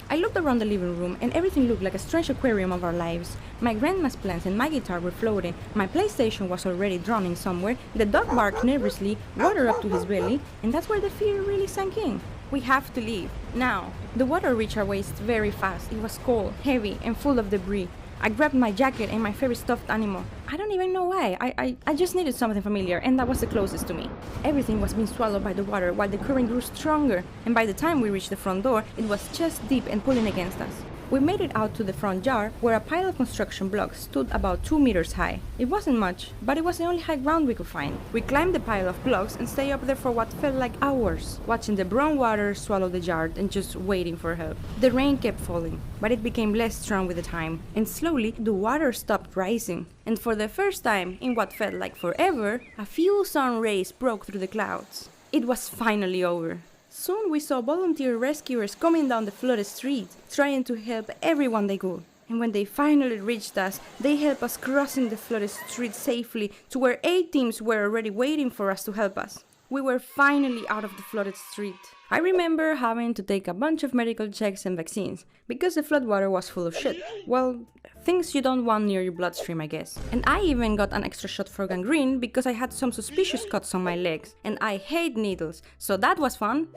I looked around the living room and everything looked like a strange aquarium of our lives. My grandma's plants and my guitar were floating, my PlayStation was already drowning somewhere, the dog barked nervously, water up to his belly, and that's where the fear really sank in. We have to leave, now. The water reached our waist very fast. It was cold, heavy, and full of debris. I grabbed my jacket and my favorite stuffed animal. I don't even know why. I just needed something familiar, and that was the closest to me. Everything was being swallowed by the water while the current grew stronger, and by the time we reached the front door, it was chest deep and pulling against us. We made it out to the front yard, where a pile of construction blocks stood about 2 meters high. It wasn't much, but it was the only high ground we could find. We climbed the pile of blocks and stayed up there for what felt like hours, watching the brown water swallow the yard and just waiting for help. The rain kept falling, but it became less strong with the time, and slowly the water stopped rising. And for the first time, in what felt like forever, a few sun rays broke through the clouds. It was finally over. Soon we saw volunteer rescuers coming down the flooded street, trying to help everyone they could. And when they finally reached us, they helped us crossing the flooded street safely to where 8 teams were already waiting for us to help us. We were finally out of the flooded street. I remember having to take a bunch of medical checks and vaccines, because the floodwater was full of shit. Well, things you don't want near your bloodstream, I guess. And I even got an extra shot for gangrene because I had some suspicious cuts on my legs, and I hate needles, so that was fun.